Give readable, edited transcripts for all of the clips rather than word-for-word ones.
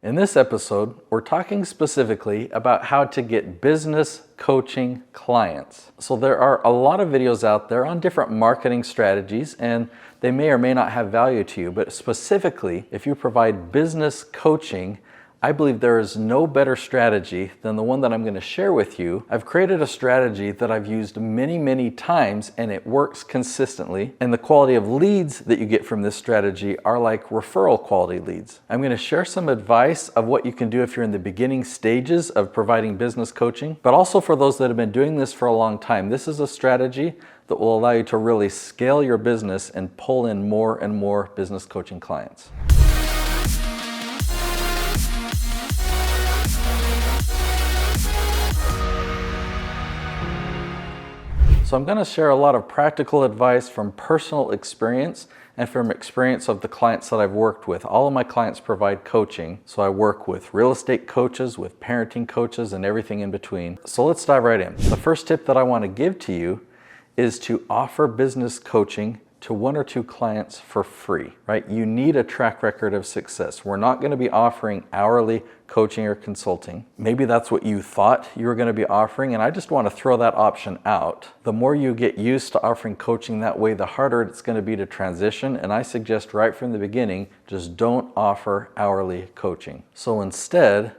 In this episode, we're talking specifically about how to get business coaching clients. So there are a lot of videos out there on different marketing strategies, and they may or may not have value to you, but specifically, if you provide business coaching, I believe there is no better strategy than the one that I'm going to share with you. I've created a strategy that I've used many times and it works consistently. And the quality of leads that you get from this strategy are like referral quality leads. I'm going to share some advice of what you can do if you're in the beginning stages of providing business coaching, but also for those that have been doing this for a long time. This is a strategy that will allow you to really scale your business and pull in more and more business coaching clients. So I'm going to share a lot of practical advice from personal experience and from experience of the clients that I've worked with. All of my clients provide coaching. So I work with real estate coaches, with parenting coaches, and everything in between. So let's dive right in. The first tip that I want to give to you is to offer business coaching to one or two clients for free, right? You need a track record of success. We're not going to be offering hourly coaching or consulting. Maybe that's what you thought you were going to be offering, and I just want to throw that option out. The more you get used to offering coaching that way, the harder it's going to be to transition, and I suggest right from the beginning, just don't offer hourly coaching. So instead,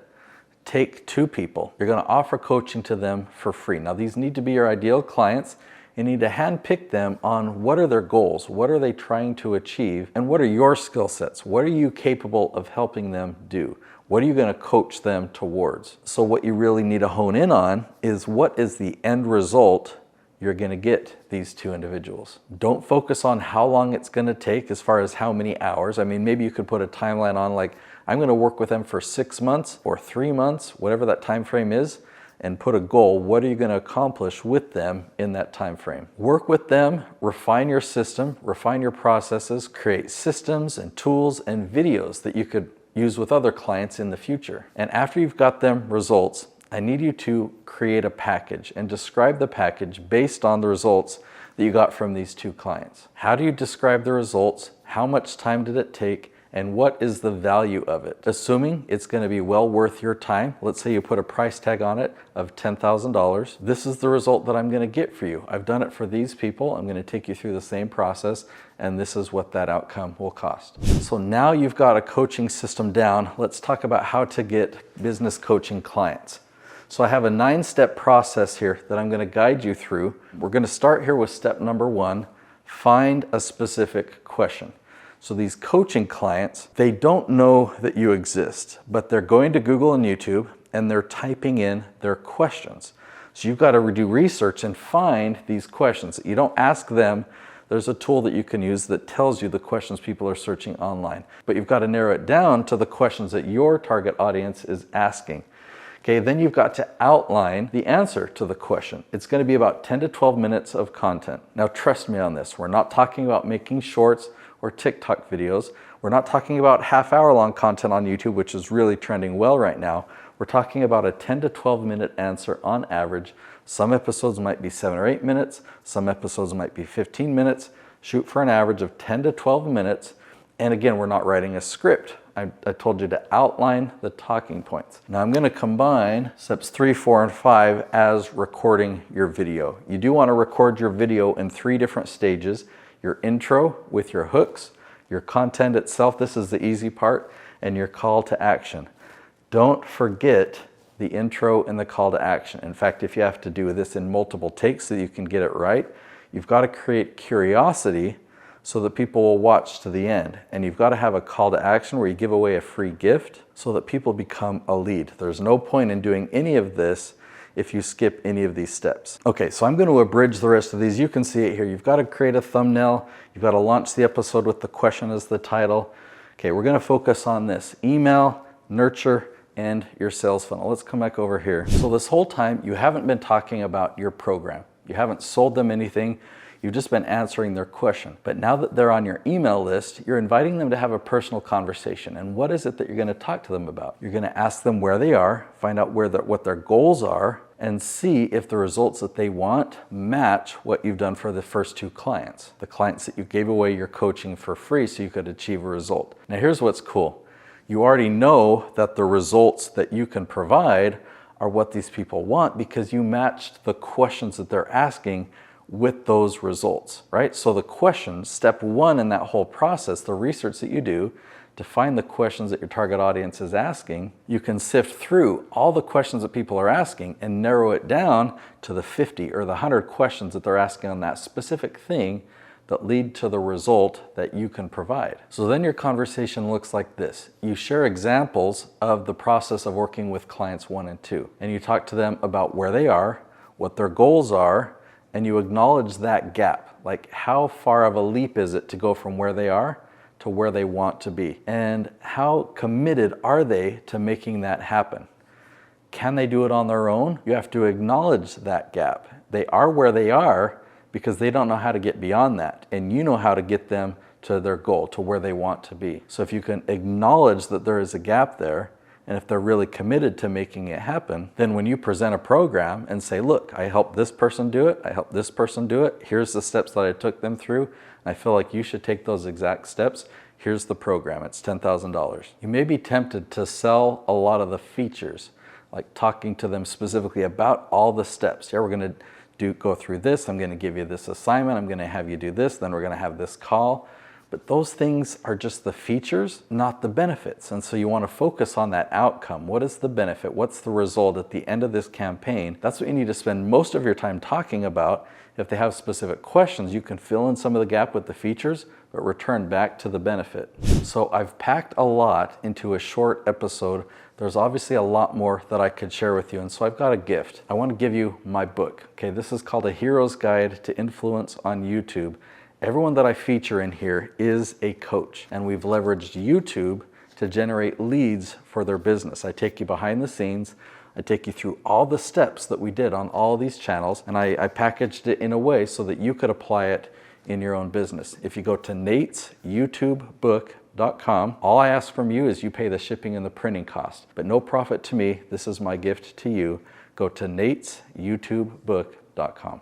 take two people. You're going to offer coaching to them for free. Now, these need to be your ideal clients. You need to handpick them on what are their goals, what are they trying to achieve, and what are your skill sets? What are you capable of helping them do? What are you going to coach them towards? So what you really need to hone in on is what is the end result you're going to get these two individuals. Don't focus on how long it's going to take as far as how many hours. I mean, maybe you could put a timeline on, like, I'm going to work with them for 6 months or 3 months, whatever that time frame is, and put a goal. What are you going to accomplish with them in that time frame? Work with them, refine your system, refine your processes, create systems and tools and videos that you could use with other clients in the future. And after you've got them results, I need you to create a package and describe the package based on the results that you got from these two clients. How do you describe the results? How much time did it take? And what is the value of it? Assuming it's going to be well worth your time, let's say you put a price tag on it of $10,000. This is the result that I'm going to get for you. I've done it for these people. I'm going to take you through the same process, and this is what that outcome will cost. So now you've got a coaching system down. Let's talk about how to get business coaching clients. So I have a 9-step process here that I'm going to guide you through. We're going to start here with step number 1, find a specific question. So these coaching clients, they don't know that you exist, but they're going to Google and YouTube and they're typing in their questions. So you've got to do research and find these questions. You don't ask them. There's a tool that you can use that tells you the questions people are searching online, but you've got to narrow it down to the questions that your target audience is asking. Okay, then you've got to outline the answer to the question. It's going to be about 10 to 12 minutes of content. Now, trust me on this. We're not talking about making shorts or TikTok videos. We're not talking about half-hour-long content on YouTube, which is really trending well right now. We're talking about a 10 to 12 minute answer on average. Some episodes might be 7 or 8 minutes. Some episodes might be 15 minutes. Shoot for an average of 10 to 12 minutes. And again, we're not writing a script. I told you to outline the talking points. Now I'm going to combine steps 3, 4, and 5 as recording your video. You do want to record your video in 3 different stages. Your intro with your hooks, your content itself, this is the easy part, and your call to action. Don't forget the intro and the call to action. In fact, if you have to do this in multiple takes so that you can get it right, you've got to create curiosity so that people will watch to the end. And you've got to have a call to action where you give away a free gift so that people become a lead. There's no point in doing any of this if you skip any of these steps. Okay, so I'm going to abridge the rest of these. You can see it here. You've got to create a thumbnail. You've got to launch the episode with the question as the title. Okay, we're going to focus on this: email, nurture, and your sales funnel. Let's come back over here. So this whole time, you haven't been talking about your program. You haven't sold them anything. You've just been answering their question. But now that they're on your email list, you're inviting them to have a personal conversation. And what is it that you're going to talk to them about? You're going to ask them where they are, find out what their goals are, and see if the results that they want match what you've done for the first 2 clients. The clients that you gave away your coaching for free so you could achieve a result. Now here's what's cool. You already know that the results that you can provide are what these people want because you matched the questions that they're asking with those results, right? So the questions, step one in that whole process, the research that you do to find the questions that your target audience is asking, you can sift through all the questions that people are asking and narrow it down to the 50 or the 100 questions that they're asking on that specific thing that lead to the result that you can provide. So then your conversation looks like this. You share examples of the process of working with clients 1 and 2, and you talk to them about where they are, what their goals are, and you acknowledge that gap. Like, how far of a leap is it to go from where they are to where they want to be? And how committed are they to making that happen? Can they do it on their own? You have to acknowledge that gap. They are where they are because they don't know how to get beyond that, and you know how to get them to their goal, to where they want to be. So if you can acknowledge that there is a gap there, and if they're really committed to making it happen, then when you present a program and say, look, I helped this person do it, I helped this person do it, here's the steps that I took them through, and I feel like you should take those exact steps, here's the program, it's $10,000. You may be tempted to sell a lot of the features, like talking to them specifically about all the steps. Yeah, we're gonna go through this, I'm gonna give you this assignment, I'm gonna have you do this, then we're gonna have this call. But those things are just the features, not the benefits. And so you want to focus on that outcome. What is the benefit? What's the result at the end of this campaign? That's what you need to spend most of your time talking about. If they have specific questions, you can fill in some of the gap with the features, but return back to the benefit. So I've packed a lot into a short episode. There's obviously a lot more that I could share with you, and so I've got a gift. I want to give you my book. Okay, this is called A Hero's Guide to Influence on YouTube. Everyone that I feature in here is a coach, and we've leveraged YouTube to generate leads for their business. I take you behind the scenes, I take you through all the steps that we did on all these channels, and I packaged it in a way so that you could apply it in your own business. If you go to natesyoutubebook.com, all I ask from you is you pay the shipping and the printing cost, but no profit to me. This is my gift to you. Go to natesyoutubebook.com.